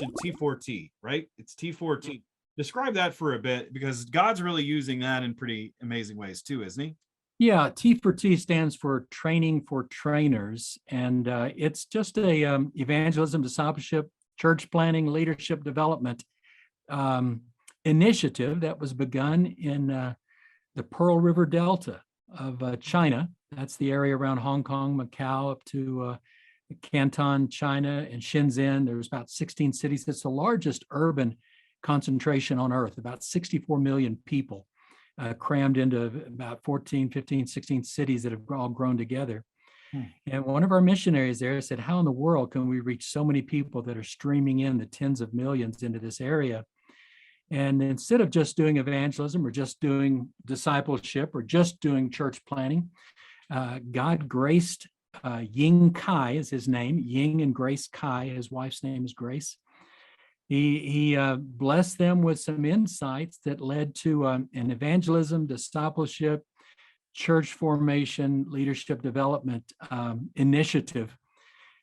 mentioned T4T, right? It's T4T. Describe that for a bit, because God's really using that in pretty amazing ways too, isn't he? Yeah, T for T stands for Training for Trainers, and it's just a evangelism, discipleship, church planning, leadership development um, initiative that was begun in the Pearl River Delta of China. That's the area around Hong Kong, Macau, up to Canton, China, and Shenzhen. There's about 16 cities. It's the largest urban concentration on earth, about 64 million people crammed into about 14, 15, 16 cities that have all grown together. And one of our missionaries there said, how in the world can we reach so many people that are streaming in the tens of millions into this area? And instead of just doing evangelism or just doing discipleship or just doing church planning, God graced Ying Kai is his name, Ying and Grace Kai. His wife's name is Grace. He blessed them with some insights that led to an evangelism, discipleship, church formation, leadership development initiative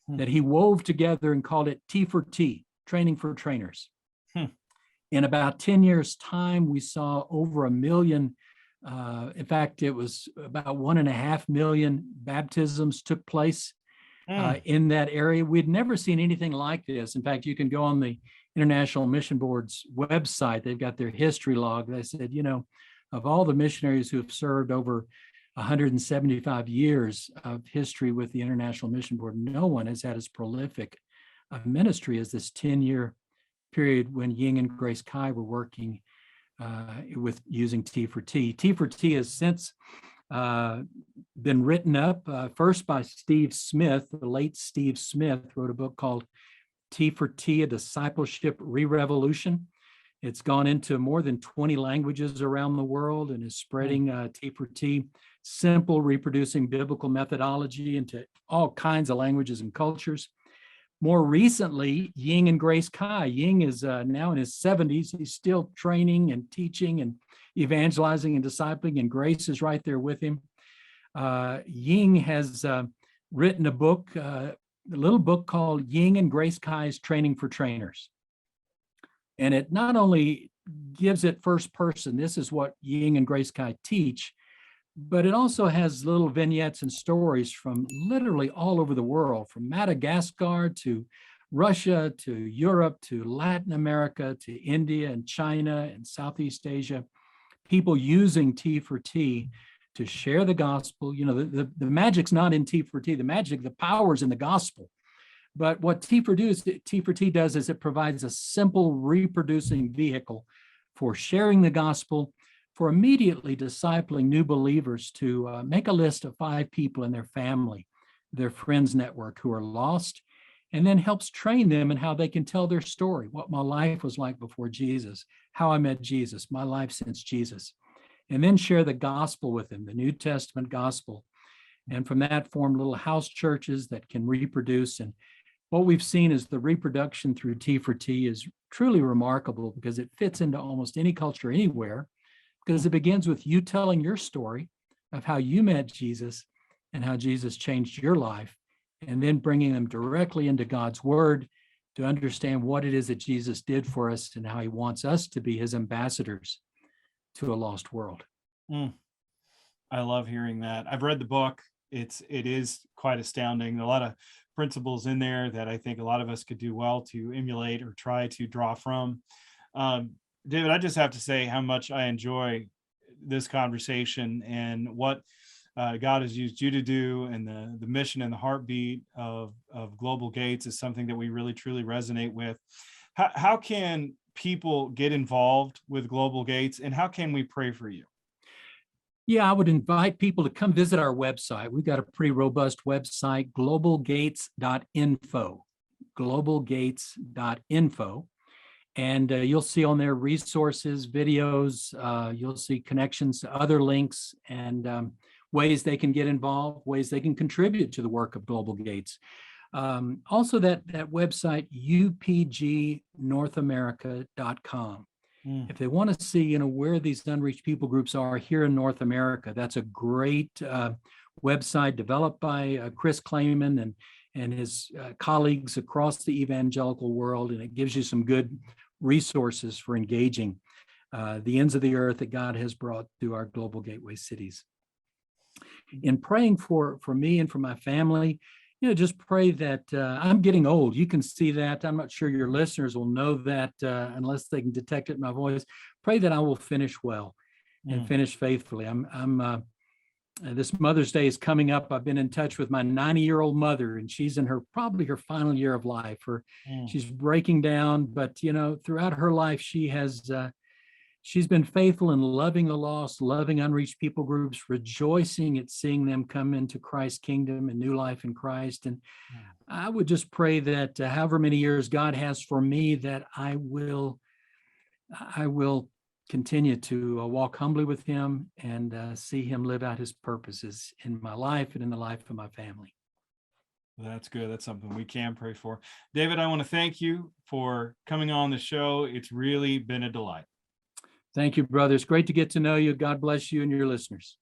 that he wove together and called it T for T, Training for Trainers. In about 10 years' time, we saw over 1 million. In fact, it was about 1.5 million baptisms took place in that area. We'd never seen anything like this. In fact, you can go on the International Mission Board's website. They've got their history log. They said, of all the missionaries who have served over 175 years of history with the International Mission Board, no one has had as prolific a ministry as this 10-year period when Ying and Grace Kai were working with using T for T. T for T has since been written up first by Steve Smith. The late Steve Smith wrote a book called T for T, A Discipleship Re-Revolution. It's gone into more than 20 languages around the world and is spreading T for T, simple reproducing biblical methodology into all kinds of languages and cultures. More recently, Ying and Grace Kai. Ying is now in his 70s. He's still training and teaching and evangelizing and discipling, and Grace is right there with him. Ying has written a book, a little book called Ying and Grace Kai's Training for Trainers. And it not only gives it first person, this is what Ying and Grace Kai teach, but it also has little vignettes and stories from literally all over the world, from Madagascar to Russia to Europe to Latin America to India and China and Southeast Asia, people using T for T to share the gospel. The magic's not in T for T. The power's in the gospel. But what T for T does is it provides a simple reproducing vehicle for sharing the gospel, for immediately discipling new believers to make a list of 5 people in their family, their friends network who are lost, and then helps train them in how they can tell their story, what my life was like before Jesus, how I met Jesus, my life since Jesus, and then share the gospel with them, the New Testament gospel. And from that form little house churches that can reproduce. And what we've seen is the reproduction through T for T is truly remarkable because it fits into almost any culture anywhere, because it begins with you telling your story of how you met Jesus and how Jesus changed your life, and then bringing them directly into God's word to understand what it is that Jesus did for us and how he wants us to be his ambassadors to a lost world. I love hearing that. I've read the book. It is quite astounding. A lot of principles in there that I think a lot of us could do well to emulate or try to draw from. David, I just have to say how much I enjoy this conversation and what God has used you to do, and the mission and the heartbeat of Global Gates is something that we really truly resonate with. How can people get involved with Global Gates, and how can we pray for you? Yeah, I would invite people to come visit our website. We've got a pretty robust website, globalgates.info, globalgates.info. And you'll see on there resources, videos, you'll see connections to other links and ways they can get involved, ways they can contribute to the work of Global Gates. Also that website, upgnorthamerica.com. If they want to see, where these unreached people groups are here in North America, that's a great website developed by Chris Clayman and his colleagues across the evangelical world, and it gives you some good resources for engaging the ends of the earth that God has brought through our global gateway cities. In praying for me and for my family, just pray that I'm getting old. You can see that. I'm not sure your listeners will know that unless they can detect it in my voice. Pray that I will finish well and finish faithfully. This Mother's Day is coming up. I've been in touch with my 90-year-old mother, and she's in probably her final year of life. She's breaking down, but throughout her life, she's been faithful in loving the lost, loving unreached people groups, rejoicing at seeing them come into Christ's kingdom and new life in Christ. And I would just pray that however many years God has for me, that I will continue to walk humbly with him and see him live out his purposes in my life and in the life of my family. That's good. That's something we can pray for. David, I want to thank you for coming on the show. It's really been a delight. Thank you, brother. It's great to get to know you. God bless you and your listeners.